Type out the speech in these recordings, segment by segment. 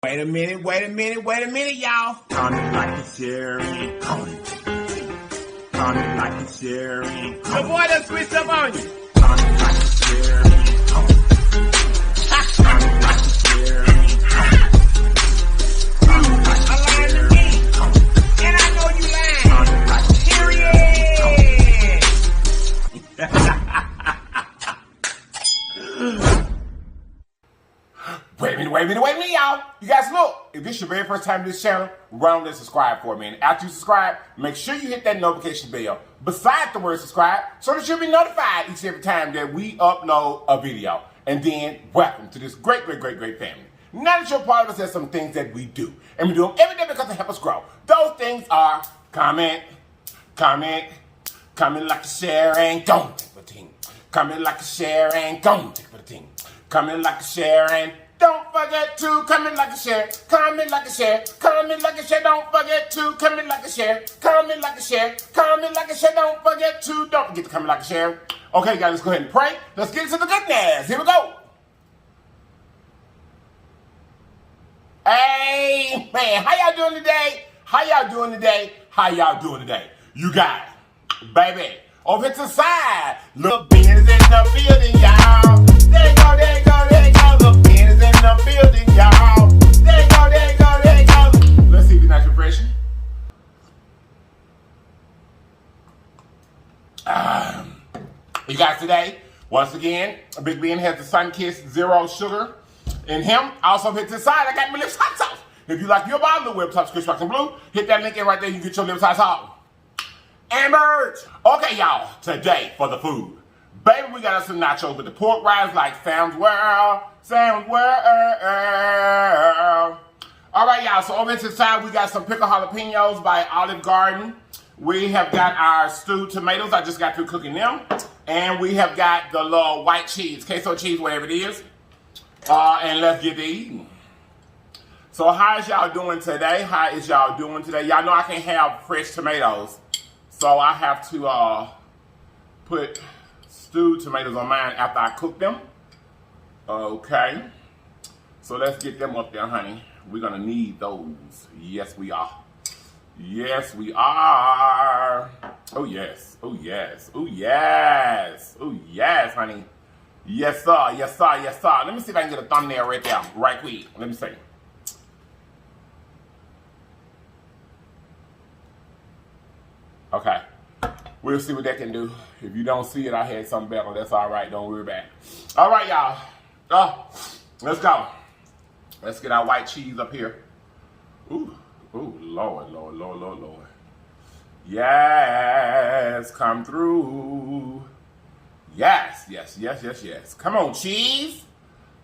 Wait a minute, y'all. Comment, like, and share, and comment. Comment, like, and share, and comment. The boy done switched up on you. Comment, like, and share, and comment. Comment, like, and share, and comment. Comment, like, and Lying share, to me. and comment. And I know you lying. Comment, like, and share, and comment. Period. Wait a minute, y'all. You guys look, if this is your very first time to this channel, run and subscribe for me. And after you subscribe, make sure you hit that notification bell beside the word subscribe so that you'll be notified each and every time that we upload a video. And then, welcome to this great family. Now that you're part of us, there's some things that we do. And we do them every day because they help us grow. Those things are comment, like a share, and don't take for the team. Comment, like a share, and don't take for the team. Comment, like a share, and don't forget to comment, like a share, comment, like a share, comment, like a share, don't forget to comment, like a share, comment, like a share, comment, like a share, don't forget to comment, like a share. Okay, guys, let's go ahead and pray. Let's get into the goodness. Here we go. Amen. How y'all doing today? You got it. Baby, over to the side. Look, beans in the building, y'all. There you go. The beans in the building, y'all. There you go. Let's see if you're not refreshing. You guys, today, once again, Big Ben has the Sun-Kissed Zero Sugar in him. Also, hit to the side, I got my lips hot sauce. If you like your bottle of Whip Tops Crisp Rocks and Blue, hit that link in right there. You can get your lips hot sauce. Ambers. Okay, y'all, today for the food. Baby, we got us some nachos with the pork rinds like Sam's World. All right, y'all, so over to the side, we got some pickled jalapenos by Olive Garden. We have got our stewed tomatoes. I just got through cooking them. And we have got the little white cheese, queso cheese, whatever it is. And let's get to eating. So how is y'all doing today? Y'all know I can't have fresh tomatoes. So I have to put stewed tomatoes on mine after I cook them. Okay. So let's get them up there, honey. We're going to need those. Yes, we are. Yes, we are. Oh, yes. Oh, yes. Oh, yes. Oh, yes, honey. Yes, sir. Yes, sir. Yes, sir. Let me see if I can get a thumbnail right there. Right quick. Let me see. Okay. We'll see what that can do. If you don't see it, I had something better. That's all right. Don't worry about it. All right, y'all. Let's go. Let's get our white cheese up here. Ooh. Ooh, Lord. Yes, come through. Yes. Come on, cheese.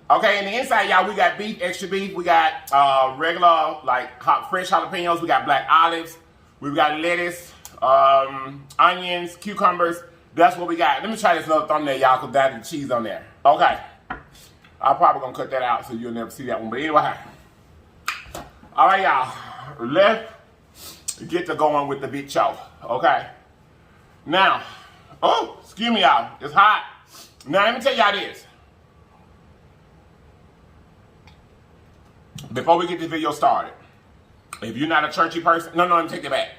Okay, and the inside, y'all, we got beef, extra beef. We got regular, like, fresh jalapenos. We got black olives. We've got lettuce, onions, cucumbers. That's what we got. Let me try this another thumbnail, y'all, because that's the cheese on there. Okay. I'm probably going to cut that out so you'll never see that one. But anyway. All right, y'all. Let's get to going with the big show. Okay. Now, excuse me, y'all. It's hot. Now, let me tell y'all this. Before we get this video started, if you're not a churchy person, no, let me take that back.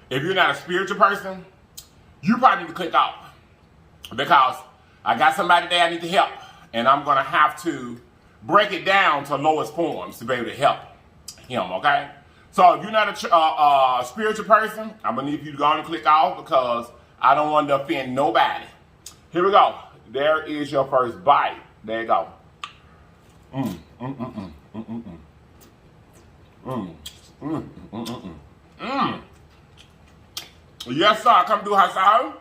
If you're not a spiritual person, you probably need to click off. Because I got somebody there I need to help. And I'm going to have to break it down to lowest forms to be able to help him, okay? So if you're not a spiritual person, I'm going to need you to go and click off because I don't want to offend nobody. Here we go. There is your first bite. There you go. Yes, sir. Come through, Hassan.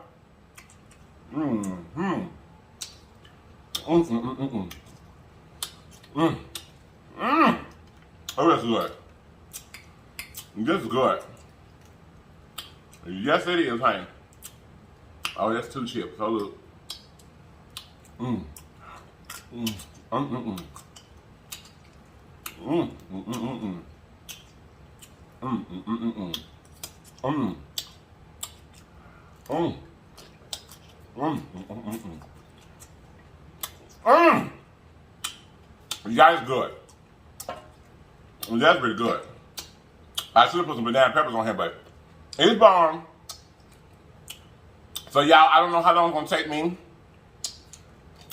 Oh, that's good. This is good. Yes, it is, honey. Oh, that's 2 chips. Oh, look. You guys good. That's pretty good. I should have put some banana peppers on here, but it's bomb. So y'all, I don't know how long it's gonna take me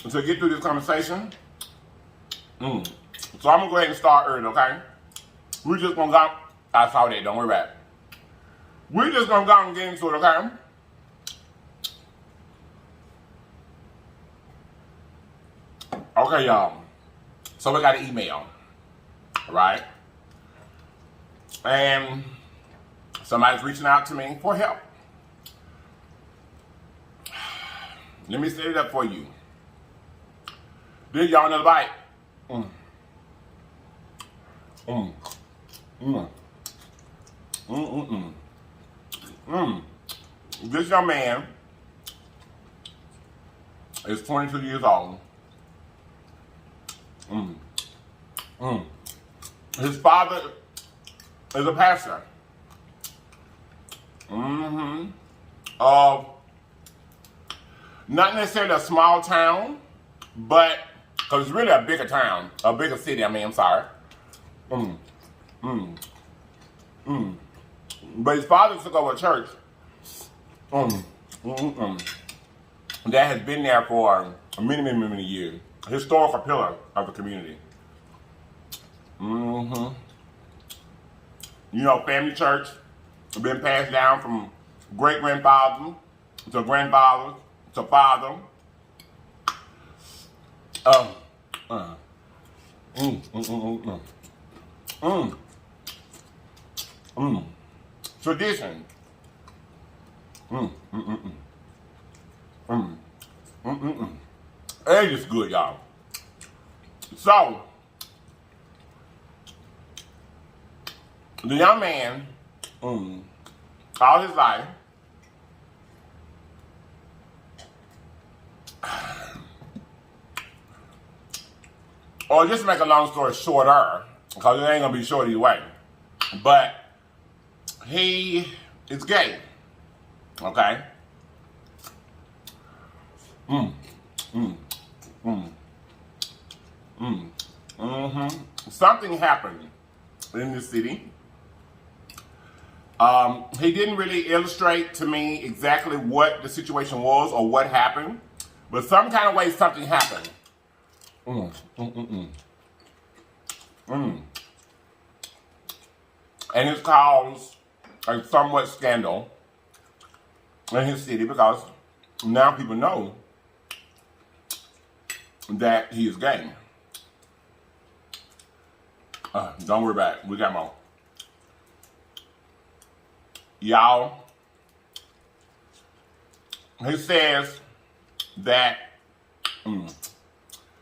to get through this conversation. So I'm gonna go ahead and start early, okay? We're just gonna go. I saw that, don't worry about it. We're just gonna go and get into it, okay? Okay, y'all. So we got an email, right? And somebody's reaching out to me for help. Let me set it up for you. Did y'all know the bite? This young man is 22 years old. His father is a pastor. Not necessarily a small town, but because it's really a bigger town, a bigger city. I mean, I'm sorry. But his father took over a church that has been there for many years. A historical pillar of the community. You know, family church, been passed down from great-grandfather to grandfather to father. Tradition. It is good, y'all. So, the young man, all his life, or just to make a long story shorter, because it ain't gonna be short either way, but he is gay, okay? Something happened in the city. He didn't really illustrate to me exactly what the situation was or what happened, but some kind of way something happened. And it's caused a somewhat scandal in his city because now people know that he is gay. Don't worry about it. We got more. Y'all, he says that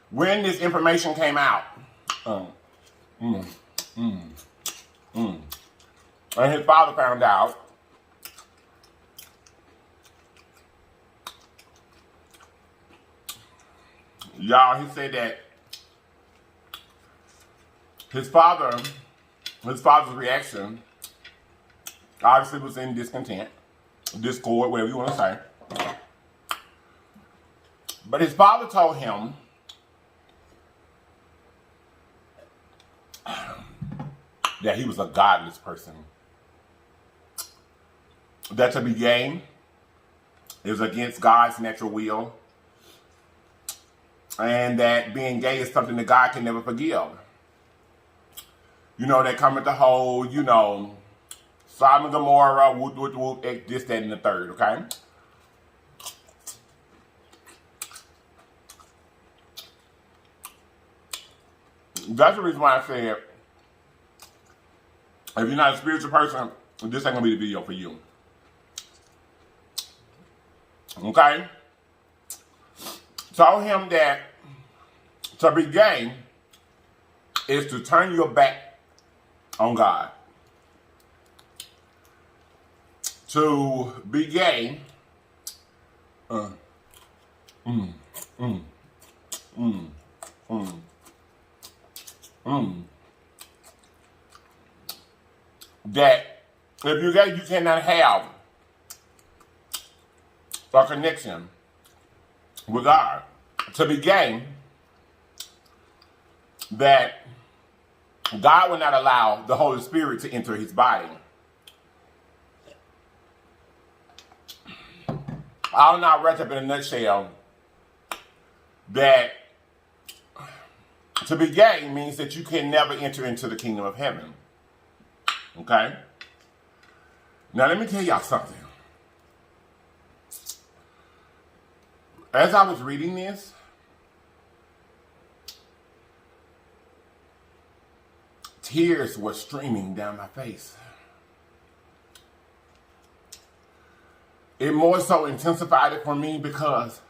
when this information came out, and his father found out, y'all, he said that his father's reaction obviously was in discontent, discord, whatever you want to say. But his father told him that he was a godless person. That to be gay is against God's natural will. And that being gay is something that God can never forgive. You know, they come with the whole, you know, Sodom and Gomorrah, whoop, this, that, and the third, okay? That's the reason why I said, if you're not a spiritual person, this ain't gonna be the video for you. Okay? Told him that to be gay is to turn your back on God. To be gay, that if you're gay, you cannot have a connection with God. To be gay, that God will not allow the Holy Spirit to enter his body. I'll now wrap up in a nutshell that to be gay means that you can never enter into the kingdom of heaven. Okay? Now let me tell y'all something. As I was reading this, tears were streaming down my face. It more so intensified it for me because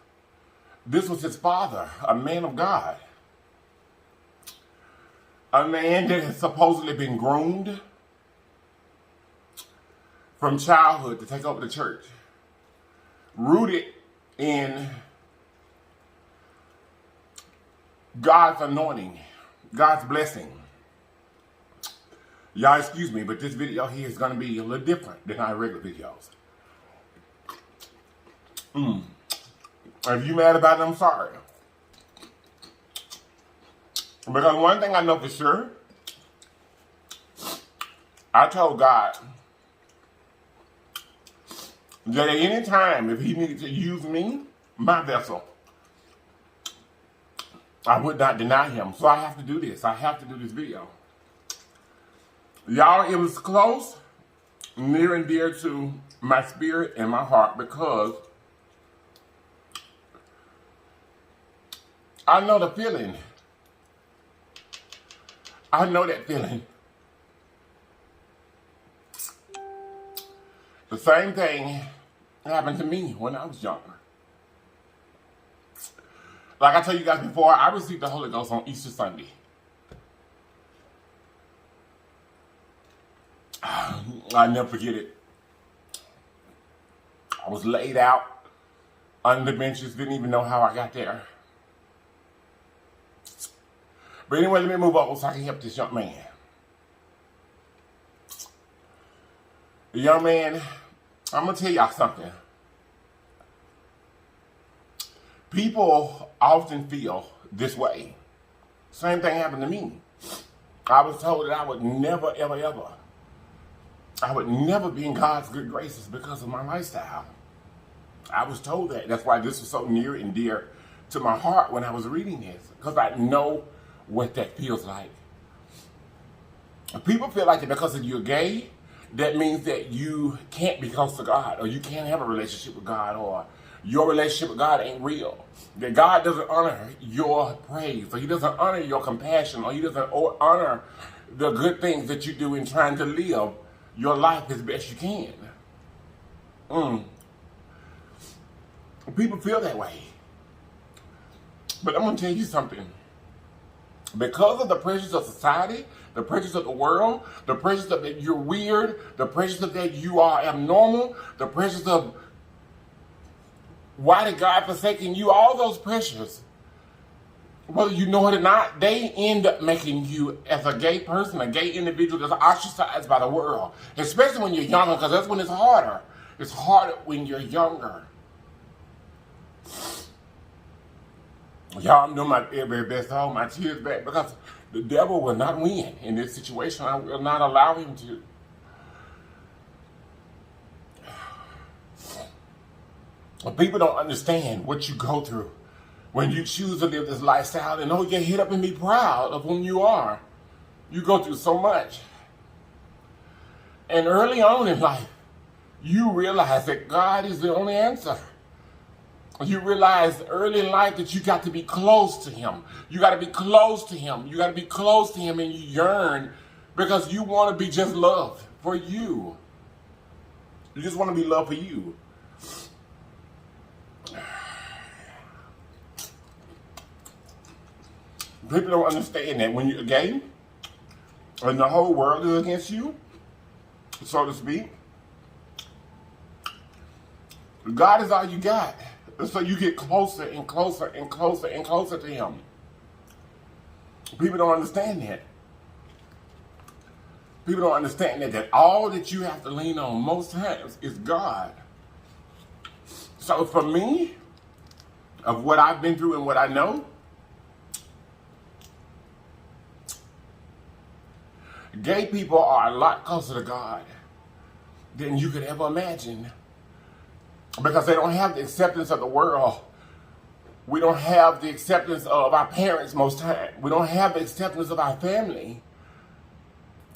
this was his father, a man of God. A man that has supposedly been groomed from childhood to take over the church. Rooted in God's anointing, God's blessing. Y'all excuse me, but this video here is going to be a little different than our regular videos. If you mad about it, I'm sorry. Because one thing I know for sure, I told God that at any time, if he needed to use me, my vessel, I would not deny him. So I have to do this. I have to do this video. Y'all, it was close, near and dear to my spirit and my heart because I know the feeling. I know that feeling. The same thing happened to me when I was younger. Like I told you guys before, I received the Holy Ghost on Easter Sunday. I'll never forget it. I was laid out under the benches, didn't even know how I got there. But anyway, let me move on so I can help this young man. The young man, I'm going to tell y'all something. People often feel this way. Same thing happened to me. I was told that I would never, ever, ever, I would never be in God's good graces because of my lifestyle. I was told that. That's why this was so near and dear to my heart when I was reading this. Because I know what that feels like. People feel like that because of you're gay, that means that you can't be close to God, or you can't have a relationship with God, or your relationship with God ain't real. That God doesn't honor your praise, or he doesn't honor your compassion, or he doesn't honor the good things that you do in trying to live your life as best you can. People feel that way. But I'm going to tell you something. Because of the pressures of society, the pressures of the world, the pressures of that you're weird, the pressures of that you are abnormal, the pressures of why did God forsaken you, all those pressures, whether you know it or not, they end up making you, as a gay person, a gay individual, that's ostracized by the world. Especially when you're younger, because that's when it's harder. It's harder when you're younger. Y'all, I'm doing my very best to hold my tears back because the devil will not win in this situation. I will not allow him to. But people don't understand what you go through when you choose to live this lifestyle and get hit up and be proud of whom you are. You go through so much. And early on in life, you realize that God is the only answer. You realize early in life that you got to be close to him. You got to be close to him. You got to be close to him, and you yearn because you want to be just loved for you. You just want to be loved for you. People don't understand that when you're gay and the whole world is against you, so to speak, God is all you got. So you get closer and closer and closer and closer to him. People don't understand that. People don't understand that all that you have to lean on most times is God. So for me, of what I've been through and what I know, Gay people are a lot closer to God than you could ever imagine, because they don't have the acceptance of the world. We don't have the acceptance of our parents most times. We don't have the acceptance of our family.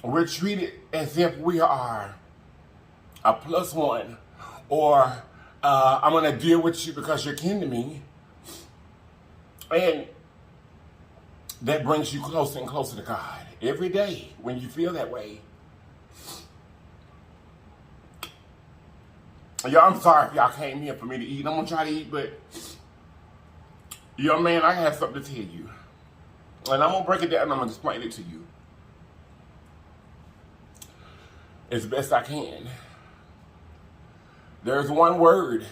We're treated as if we are a plus one, or I'm going to deal with you because you're kin to me. And that brings you closer and closer to God every day when you feel that way. Y'all, I'm sorry if y'all came here for me to eat. I'm going to try to eat, but young man, I have something to tell you. And I'm going to break it down and I'm going to explain it to you as best I can. There's one word.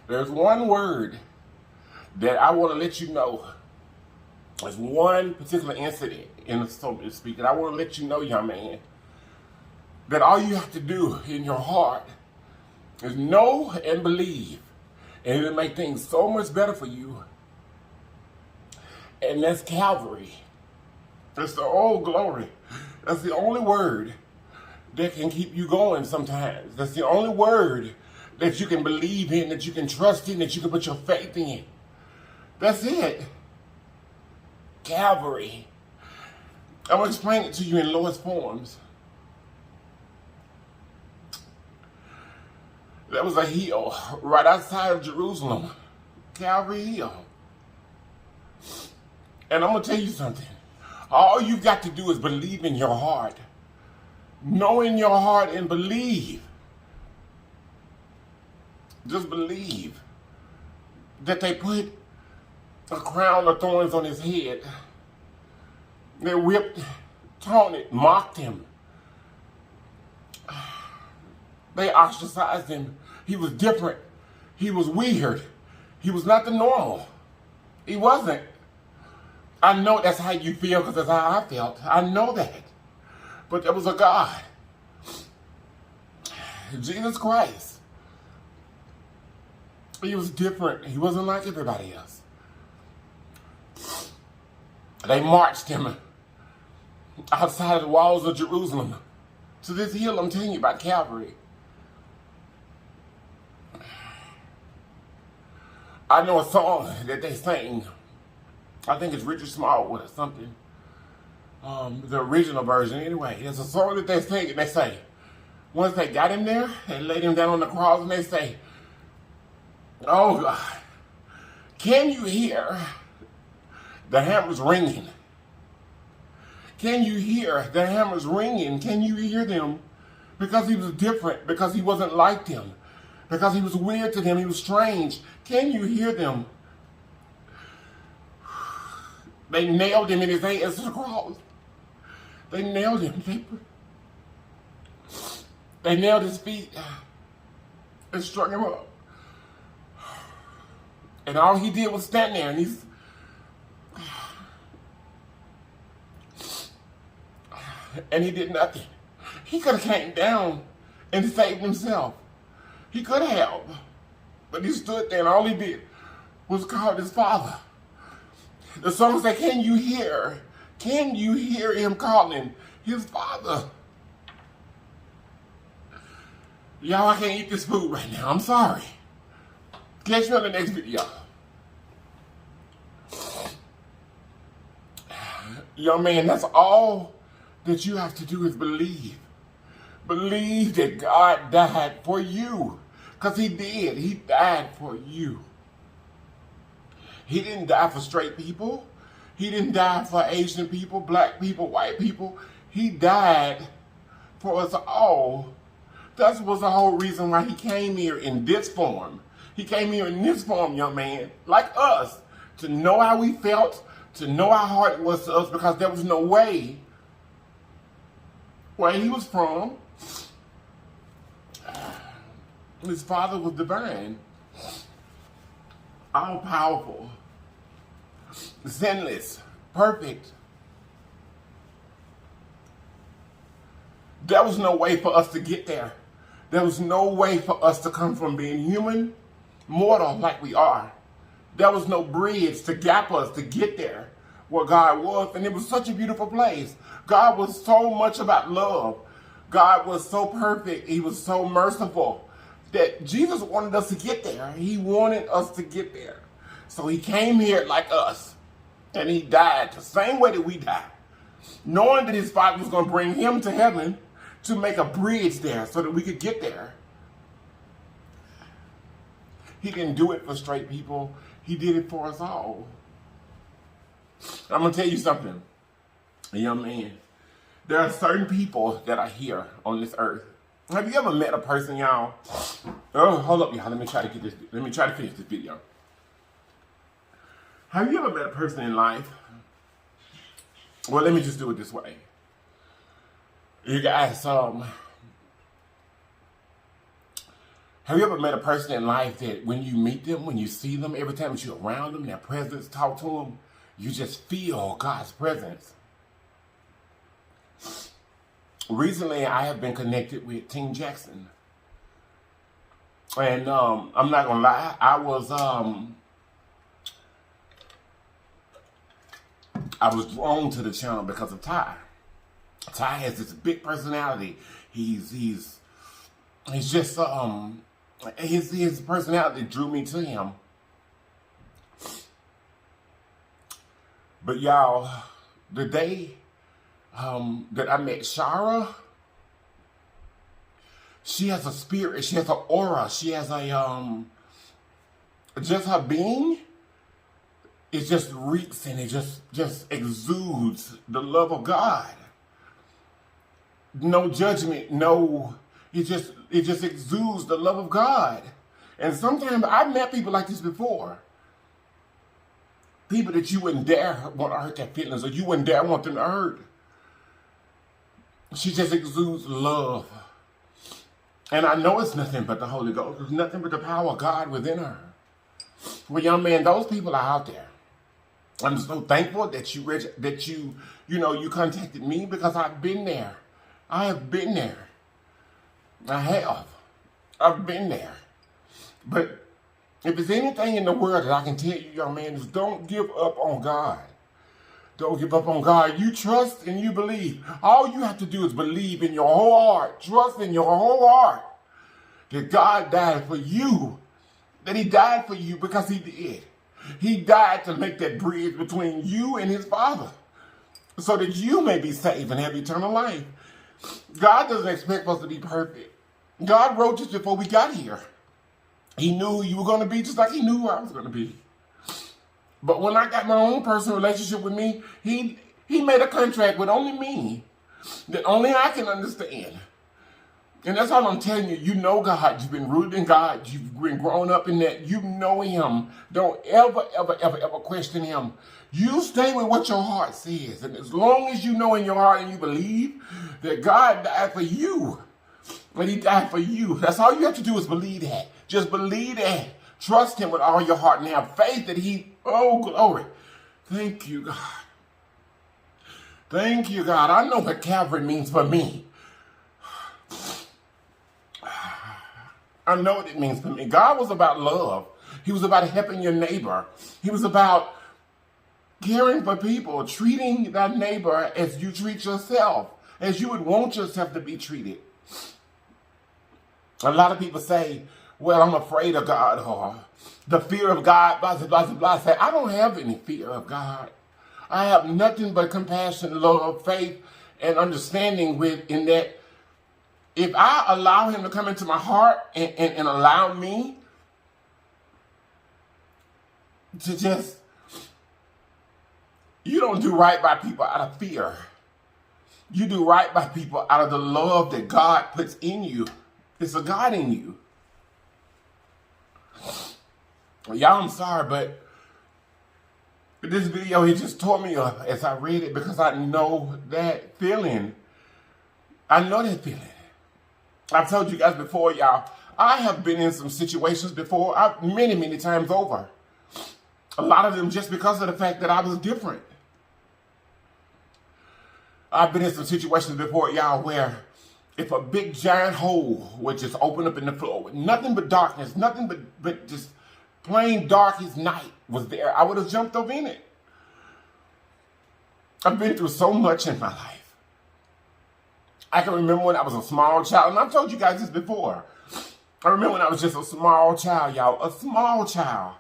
There's one word that I want to let you know. There's one particular incident, so to speak, that I want to let you know, young man, that all you have to do in your heart is know and believe, and it'll make things so much better for you. And that's Calvary. That's the old glory. That's the only word that can keep you going sometimes. That's the only word that you can believe in, that you can trust in, that you can put your faith in. That's it. Calvary. I'm going to explain it to you in lowest forms. There was a hill right outside of Jerusalem. Calvary Hill. And I'm going to tell you something. All you've got to do is believe in your heart. Know in your heart and believe. Just believe that they put a crown of thorns on his head. They whipped, taunted, mocked him. They ostracized him. He was different. He was weird. He was not the normal. He wasn't. I know that's how you feel because that's how I felt. I know that. But there was a God. Jesus Christ. He was different. He wasn't like everybody else. They marched him outside of the walls of Jerusalem to this hill I'm telling you about, Calvary. I know a song that they sang. I think it's Richard Smallwood or something. The original version anyway. There's a song that they sing and they say, once they got him there, they laid him down on the cross and they say, oh God, can you hear the hammers ringing? Can you hear the hammers ringing? Can you hear them? Because he was different, because he wasn't like them, because he was weird to them, he was strange. Can you hear them? They nailed him in his hands to the cross. They nailed him. They nailed his feet and strung him up. And all he did was stand there and he did nothing. He could have came down and saved himself. He could have. But he stood there and all he did was call his Father. The song said, can you hear? Can you hear him calling his Father? Y'all, I can't eat this food right now. I'm sorry. Catch me on the next video. Young man, that's all that you have to do is believe. Believe that God died for you. Because he did. He died for you. He didn't die for straight people. He didn't die for Asian people, black people, white people. He died for us all. That was the whole reason why he came here in this form. He came here in this form, young man, like us, to know how we felt, to know how hard it was to us, because there was no way where he was from. His Father was divine, all-powerful, sinless, perfect. There was no way for us to get there. There was no way for us to come from being human, mortal like we are. There was no bridge to gap us to get there. what God was, and it was such a beautiful place. God was so much about love. God was so perfect. He was so merciful that Jesus wanted us to get there. He wanted us to get there. So he came here like us, and he died the same way that we died, knowing that his Father was going to bring him to heaven to make a bridge there so that we could get there. He didn't do it for straight people. He did it for us all. I'm going to tell you something, young man. There are certain people that are here on this earth. Have you ever met a person, y'all? Oh, hold up, y'all. Let me try to finish this video. Have you ever met a person in life? Well, let me just do it this way. You guys, have you ever met a person in life that when you meet them, when you see them, every time that you're around them, their presence, talk to them, you just feel God's presence? Recently, I have been connected with Team Jackson. And I'm not going to lie, I was drawn to the channel because of Ty. Ty has this big personality. He's just his personality drew me to him. But y'all, the day that I met Shara, she has a spirit, she has an aura, she has a just her being, it just reeks and it just exudes the love of God. No judgment, no, it just exudes the love of God. And sometimes I've met people like this before. People that you wouldn't dare want to hurt their feelings, or you wouldn't dare want them to hurt. She just exudes love. And I know it's nothing but the Holy Ghost. It's nothing but the power of God within her. Well, young man, those people are out there. I'm so thankful that you contacted me, because I've been there. I have been there. I've been there. But if there's anything in the world that I can tell you, young man, is don't give up on God. Don't give up on God. You trust and you believe. All you have to do is believe in your whole heart. Trust in your whole heart that God died for you. That he died for you because he did. He died to make that bridge between you and his Father, so that you may be saved and have eternal life. God doesn't expect us to be perfect. God wrote this before we got here. He knew who you were going to be, just like he knew who I was going to be. But when I got my own personal relationship with me, he made a contract with only me that only I can understand. And that's all I'm telling you. You know God. You've been rooted in God. You've been grown up in that. You know him. Don't ever, ever, ever, ever question him. You stay with what your heart says. And as long as you know in your heart and you believe that God died for you, that he died for you, that's all you have to do is believe that. Just believe that. Trust him with all your heart and have faith that oh, glory. Thank you, God. Thank you, God. I know what Calvary means for me. I know what it means for me. God was about love. He was about helping your neighbor. He was about caring for people, treating that neighbor as you treat yourself, as you would want yourself to be treated. A lot of people say, well, I'm afraid of God, or the fear of God, blah, blah, blah, blah. I say, I don't have any fear of God. I have nothing but compassion, love, faith, and understanding in that if I allow him to come into my heart and allow me to just, you don't do right by people out of fear. You do right by people out of the love that God puts in you. It's a God in you. Y'all, I'm sorry, but this video, he just tore me up as I read it, because I know that feeling. I know that feeling. I've told you guys before, y'all, I have been in some situations before, many, many times over. A lot of them just because of the fact that I was different. I've been in some situations before, y'all, where if a big giant hole would just open up in the floor with nothing but darkness, nothing but just plain dark as night was there, I would have jumped up in it. I've been through so much in my life. I can remember when I was a small child, and I've told you guys this before. I remember when I was just a small child, y'all, a small child.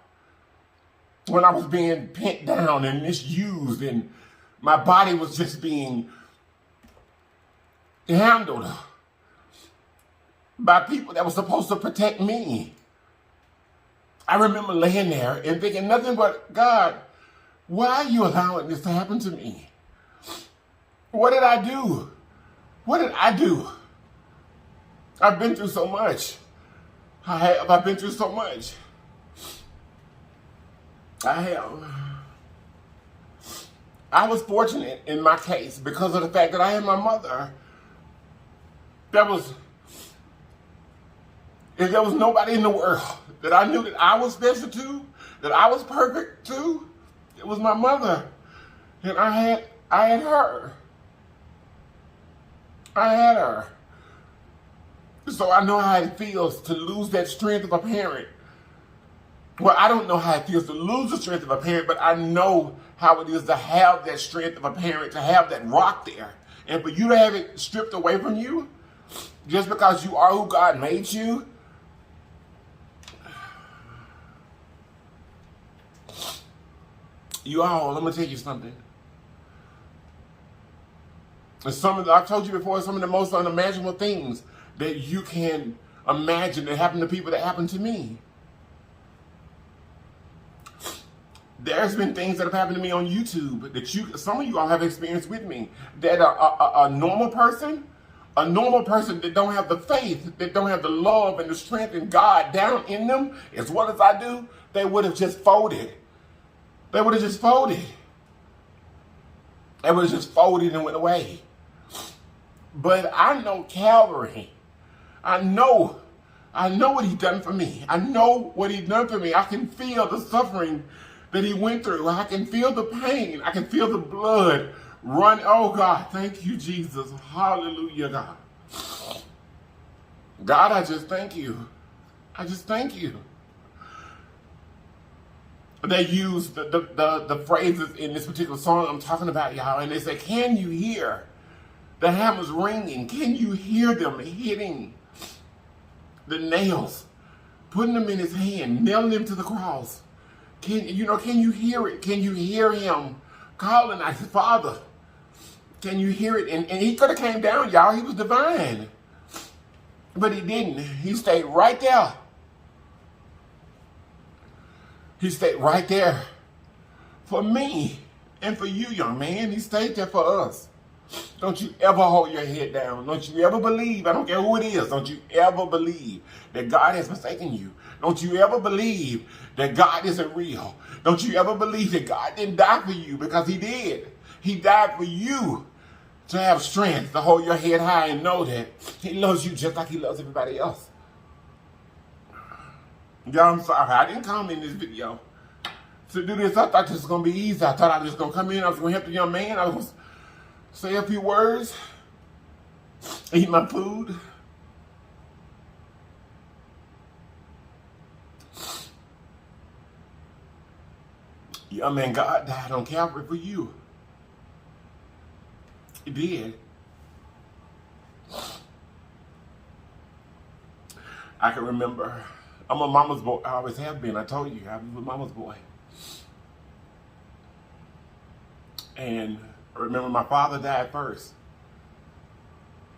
When I was being pent down and misused, and my body was just being handled by people that were supposed to protect me. I remember laying there and thinking nothing but, God, why are you allowing this to happen to me? What did I do? What did I do? I've been through so much. I've been through so much. I have. I was fortunate in my case because of the fact that I had my mother. If there was nobody in the world that I knew that I was special to, that I was perfect to, it was my mother. And I had her. I had her. So I know how it feels to lose that strength of a parent. Well, I don't know how it feels to lose the strength of a parent, but I know how it is to have that strength of a parent, to have that rock there. And for you to have it stripped away from you, just because you are who God made you, you all, let me tell you something. I've told you before, some of the most unimaginable things that you can imagine that happen to people that happen to me. There's been things that have happened to me on YouTube that some of you all have experienced with me. That a normal person that don't have the faith, that don't have the love and the strength in God down in them, as well as I do, they would have just folded. They would have just folded. They would have just folded and went away. But I know Calvary. I know what He done for me. I know what He done for me. I can feel the suffering that He went through. I can feel the pain. I can feel the blood run. Oh God, thank you, Jesus. Hallelujah, God. God, I just thank you. I just thank you. They use the phrases in this particular song I'm talking about, y'all, and they say, can you hear the hammers ringing? Can you hear them hitting the nails, putting them in His hand, nailing Him to the cross? Can you hear it? Can you hear Him calling out His Father? Can you hear it? And He could have came down, y'all. He was divine. But He didn't. He stayed right there. He stayed right there for me and for you, young man. He stayed there for us. Don't you ever hold your head down. Don't you ever believe, I don't care who it is, don't you ever believe that God has forsaken you. Don't you ever believe that God isn't real. Don't you ever believe that God didn't die for you, because He did. He died for you to have strength, to hold your head high and know that He loves you just like He loves everybody else. Y'all, I'm sorry. I didn't come in this video to do this. I thought this was going to be easy. I thought I was just going to come in. I was going to help the young man. I was going to say a few words, eat my food. Young man, God died on Calvary for you. He did. I can remember. I'm a mama's boy. I always have been. I told you, I was a mama's boy. And I remember my father died first.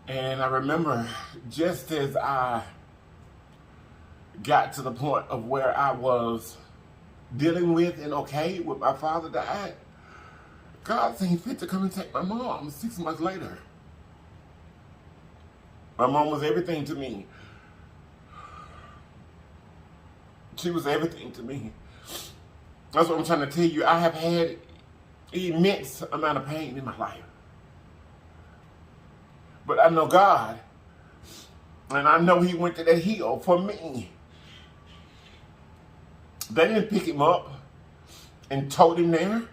And I remember just as I got to the point of where I was dealing with and okay with my father died, God seen fit to come and take my mom 6 months later. My mom was everything to me. She was everything to me. That's what I'm trying to tell you. I have had immense amount of pain in my life. But I know God. And I know He went to that hill for me. They didn't pick Him up and told Him there.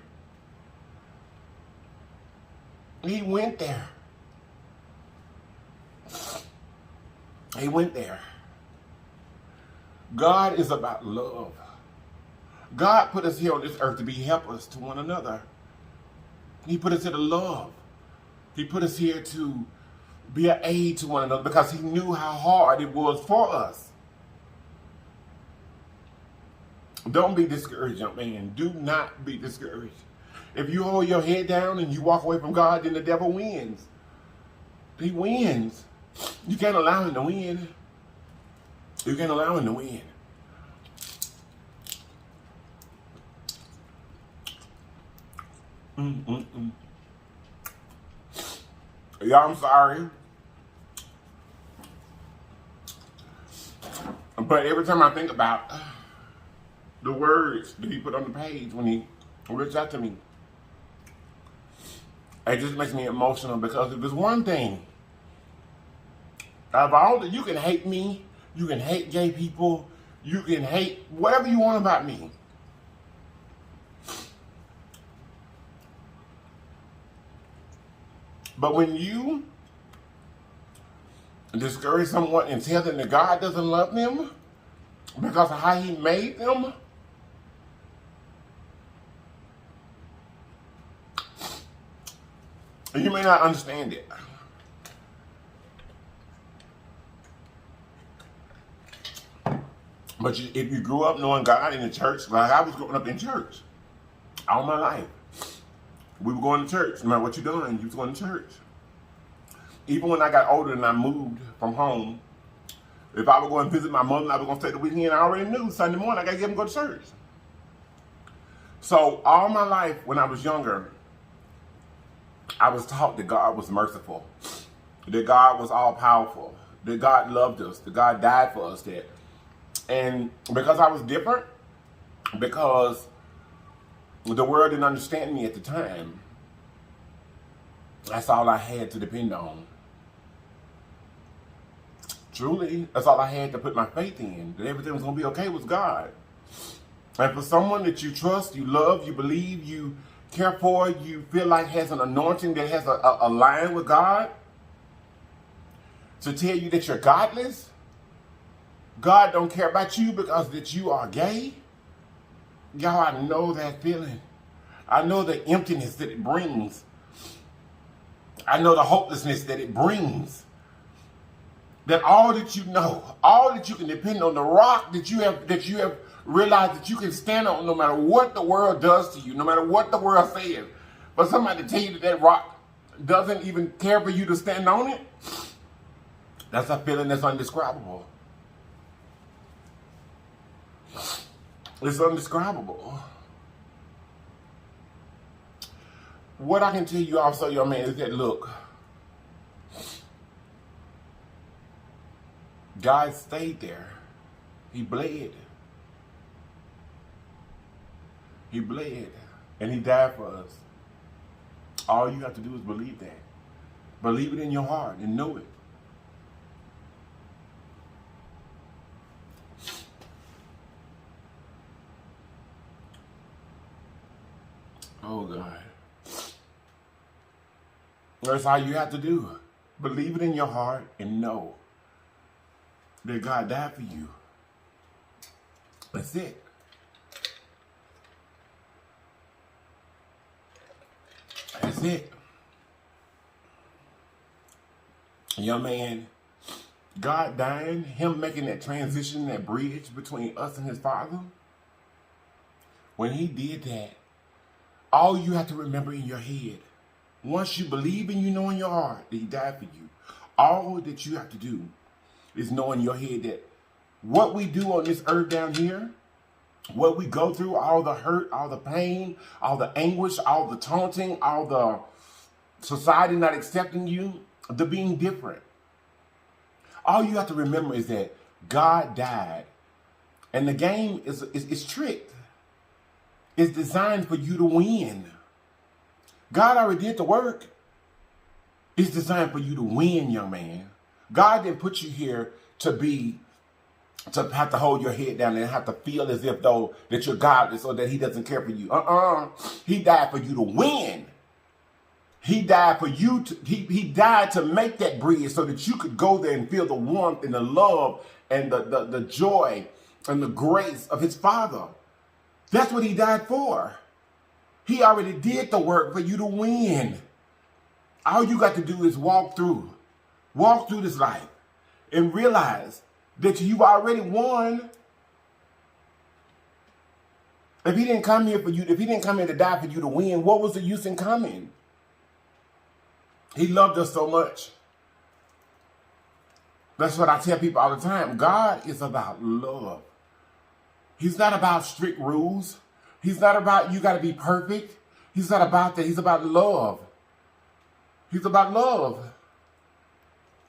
He went there. He went there. God is about love. God put us here on this earth to be helpers to one another. He put us here to love. He put us here to be an aid to one another because he knew how hard it was for us. Don't be discouraged, young man. Do not be discouraged. If you hold your head down and you walk away from God, then the devil wins. He wins. You can't allow him to win. You can't allow him to win. Y'all, I'm sorry. But every time I think about the words that he put on the page when he reached out to me, it just makes me emotional because if there's one thing, out of all that, you can hate me, you can hate gay people, you can hate whatever you want about me. But when you discourage someone and tell them that God doesn't love them because of how he made them, you may not understand it. But if you grew up knowing God in the church, like I was growing up in church all my life. We were going to church. No matter what you're doing, you was going to church. Even when I got older and I moved from home, if I would go and visit my mother, I was going to stay the weekend, I already knew Sunday morning I got to get him to go to church. So all my life when I was younger, I was taught that God was merciful, that God was all powerful, that God loved us, that God died for us. And because I was different, because the world didn't understand me at the time, that's all I had to depend on. Truly, that's all I had to put my faith in, that everything was going to be okay with God. And for someone that you trust, you love, you believe, you care for, you feel like has an anointing that has a line with God, to tell you that you're godless, God don't care about you because that you are gay. Y'all, I know that feeling. I know the emptiness that it brings. I know the hopelessness that it brings. That all that you know, all that you can depend on, the rock that you have realized that you can stand on no matter what the world does to you, no matter what the world says. But somebody to tell you that that rock doesn't even care for you to stand on it, that's a feeling that's indescribable. It's indescribable. What I can tell you also, young man, is that look, God stayed there. He bled. He bled. And he died for us. All you have to do is believe that. Believe it in your heart and know it. Oh, God. That's all you have to do. Believe it in your heart and know that God died for you. That's it. That's it. Young man, God dying, him making that transition, that bridge between us and his Father, when he did that, all you have to remember in your head, once you believe and you know in your heart that he died for you, all that you have to do is know in your head that what we do on this earth down here, what we go through, all the hurt, all the pain, all the anguish, all the taunting, all the society not accepting you, the being different. All you have to remember is that God died. And the game is tricked. It's designed for you to win. God already did the work. It's designed for you to win, young man. God didn't put you here to have to hold your head down and have to feel as if though that you're godless or that he doesn't care for you. He died for you to win. He died for you to, he died to make that bridge so that you could go there and feel the warmth and the love and the joy and the grace of his Father. That's what he died for. He already did the work for you to win. All you got to do is walk through this life and realize that you've already won. If he didn't come here for you, if he didn't come here to die for you to win, what was the use in coming? He loved us so much. That's what I tell people all the time. God is about love. He's not about strict rules. He's not about you got to be perfect. He's not about that. He's about love. He's about love.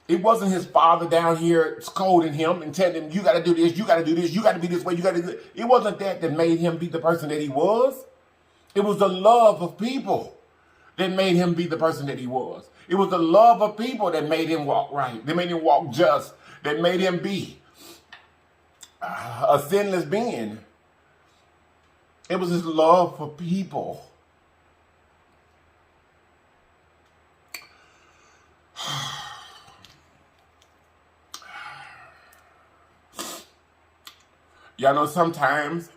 It wasn't his father down here scolding him and telling him, you got to do this, you got to do this, you got to be this way, you got to do it. It wasn't that made him be the person that he was. It was the love of people that made him be the person that he was. It was the love of people that made him walk right, that made him walk just, that made him be a sinless being. It was his love for people. Y'all know sometimes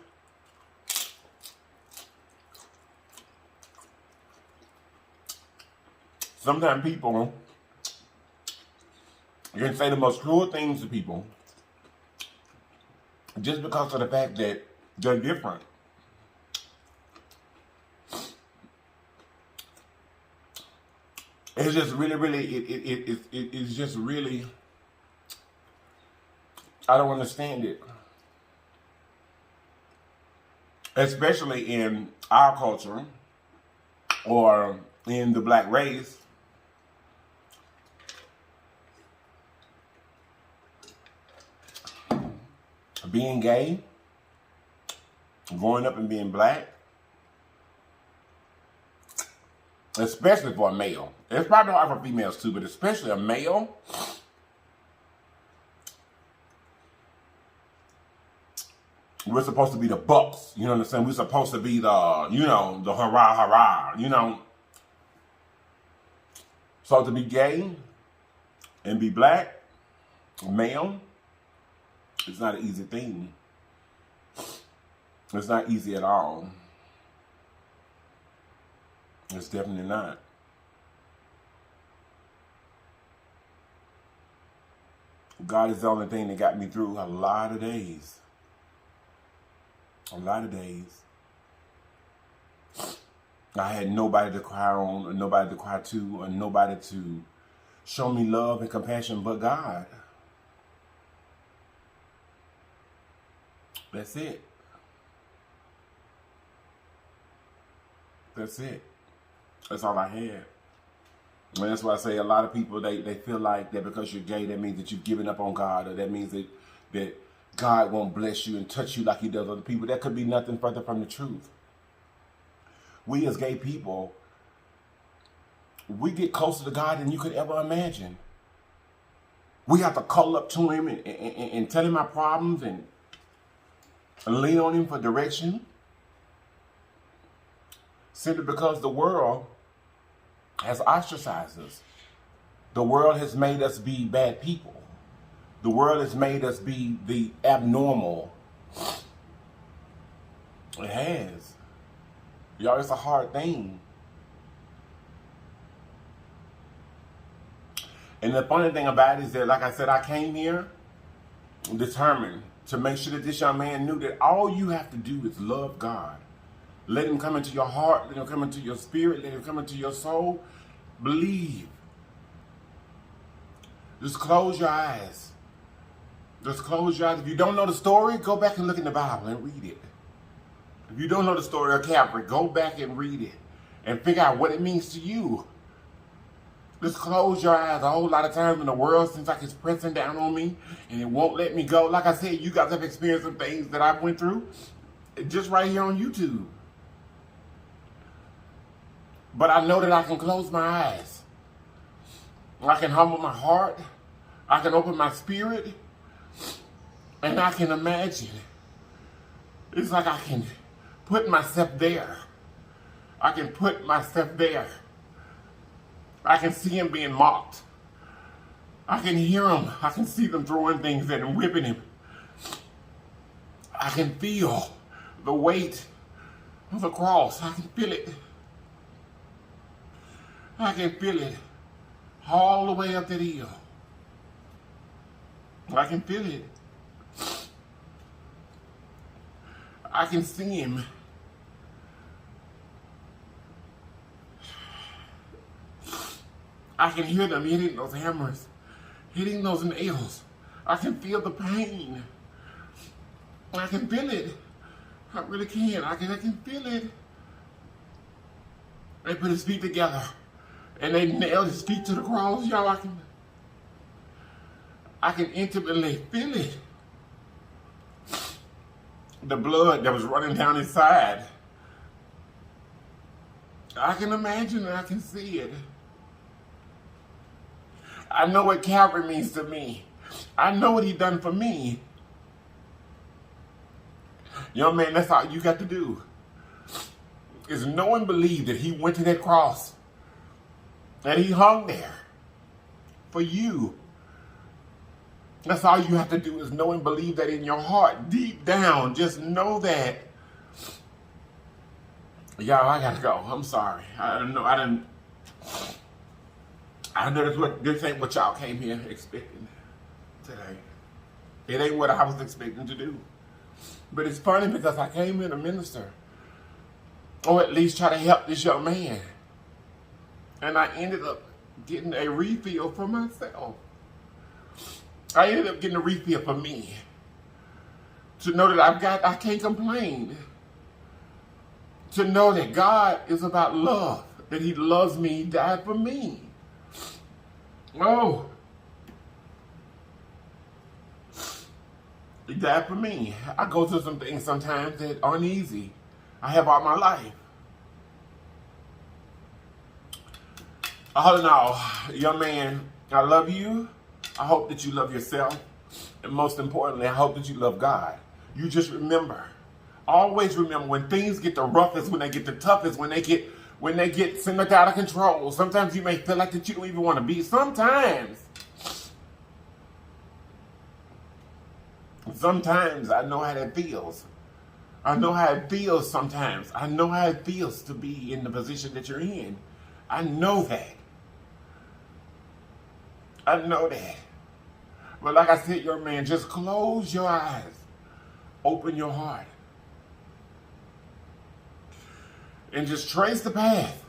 people, you can say the most cruel things to people just because of the fact that they're different. It's just really, it's just really, I don't understand it. Especially in our culture or in the black race. Being gay, growing up and being black, especially for a male. It's probably hard for females too, but especially a male. We're supposed to be the bucks, you know what I'm saying? We're supposed to be the, you know, the hurrah, hurrah, you know. So to be gay and be black, male, it's not an easy thing. It's not easy at all. It's definitely not. God is the only thing that got me through a lot of days. A lot of days. I had nobody to cry on, or nobody to cry to, or nobody to show me love and compassion but God. That's it. That's it. That's all I had. And that's why I say a lot of people, they feel like that because you're gay, that means that you've given up on God, or that means that God won't bless you and touch you like he does other people. That could be nothing further from the truth. We as gay people, we get closer to God than you could ever imagine. We have to call up to him and tell him our problems and lean on him for direction. Simply because the world has ostracized us. The world has made us be bad people. The world has made us be the abnormal. It has. Y'all, it's a hard thing. And the funny thing about it is that, like I said, I came here determined to make sure that this young man knew that all you have to do is love God. Let him come into your heart. Let him come into your spirit. Let him come into your soul. Believe. Just close your eyes. Just close your eyes. If you don't know the story, go back and look in the Bible and read it. If you don't know the story of Calvary, go back and read it and figure out what it means to you. Just close your eyes. A whole lot of times in the world seems like it's pressing down on me and it won't let me go. Like I said, you guys have experienced some things that I went through just right here on YouTube. But I know that I can close my eyes. I can humble my heart. I can open my spirit. And I can imagine. It's like I can put myself there. I can put myself there. I can see him being mocked. I can hear him. I can see them throwing things at him, whipping him. I can feel the weight of the cross. I can feel it. I can feel it all the way up that hill. I can feel it. I can see him. I can hear them hitting those hammers, hitting those nails. I can feel the pain. I can feel it. I really can. I can feel it. They put his feet together and they nailed his feet to the cross. Y'all, I can intimately feel it. The blood that was running down his side. I can imagine it. I can see it. I know what Calvary means to me. I know what he done for me. Young man, that's all you got to do. Is know and believe that he went to that cross. And he hung there. For you. That's all you have to do is know and believe that in your heart. Deep down. Just know that. Y'all, I gotta go. I'm sorry. I know this ain't what y'all came here expecting today. It ain't what I was expecting to do. But it's funny because I came in to minister. Or at least try to help this young man. And I ended up getting a refill for myself. I ended up getting a refill for me. To know that I can't complain. To know that God is about love. That he loves me, he died for me. Oh. He died for me. I go through some things sometimes that aren't easy. I have all my life. All in all, young man, I love you. I hope that you love yourself. And most importantly, I hope that you love God. You just remember. Always remember when things get the roughest, when they get the toughest, when they get sent out of control. Sometimes you may feel like that you don't even want to be. Sometimes I know how that feels. I know how it feels sometimes. I know how it feels to be in the position that you're in. I know that. I know that. But like I said, young man, just close your eyes. Open your heart. And just trace the path.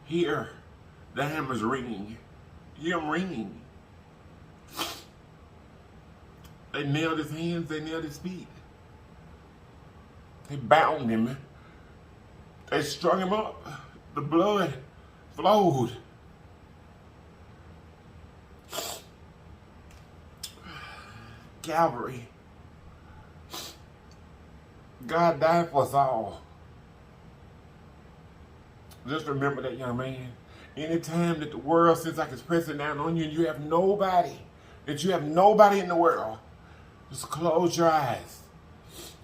Hear the hammers ringing. Hear them ringing. They nailed his hands, they nailed his feet. They bound him. They strung him up. The blood flowed. Calvary. God died for us all. Just remember that, young man. Anytime that the world seems like it's pressing down on you and you have nobody, in the world, just close your eyes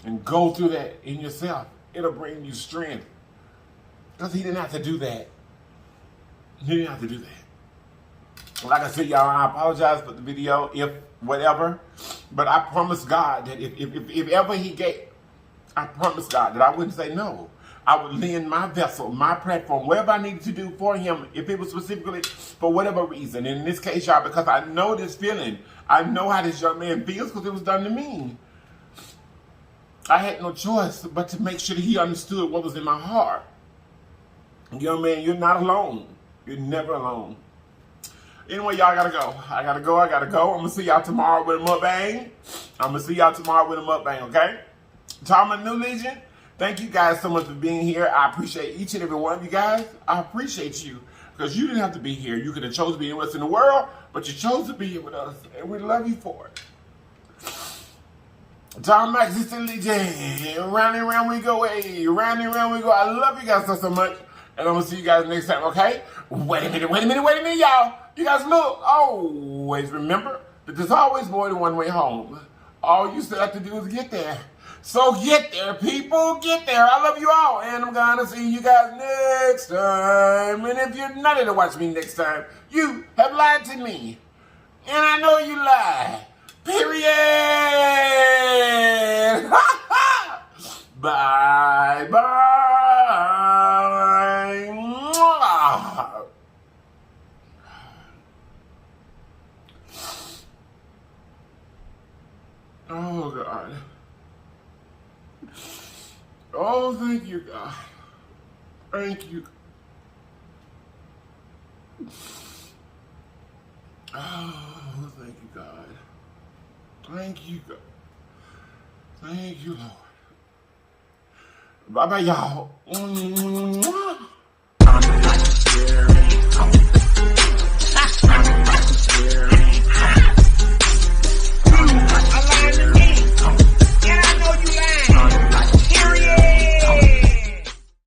and go through that in yourself. It'll bring you strength. Because he didn't have to do that. He didn't have to do that. Like I said, y'all, I apologize for the video, if whatever. But I promise God that if ever he gave, I promise God that I wouldn't say no. I would lend my vessel, my platform, whatever I needed to do for him, if it was specifically for whatever reason. And in this case, y'all, because I know this feeling. I know how this young man feels because it was done to me. I had no choice but to make sure that he understood what was in my heart. Young man, you're not alone. You're never alone. Anyway, y'all, I gotta go. I gotta go. I'm gonna see y'all tomorrow with a mukbang. Okay? To all my new legion, thank you guys so much for being here. I appreciate each and every one of you guys. I appreciate you because you didn't have to be here. You could have chosen to be with us in the world, but you chose to be here with us, and we love you for it. To all my existing legion, round and round we go, hey, round and round we go. I love you guys so much, and I'm gonna see you guys next time. Okay? Wait a minute, y'all. You guys look. Always remember that there's always more than one way home. All you still have to do is get there. So get there, people. Get there. I love you all. And I'm going to see you guys next time. And if you're not here to watch me next time, you have lied to me. And I know you lie. Period. Bye bye. Mwah. Oh God. Oh, thank you, God. Thank you. Oh, thank you, God. Thank you, God. Thank you, Lord. Bye-bye, y'all. I'm like, yeah.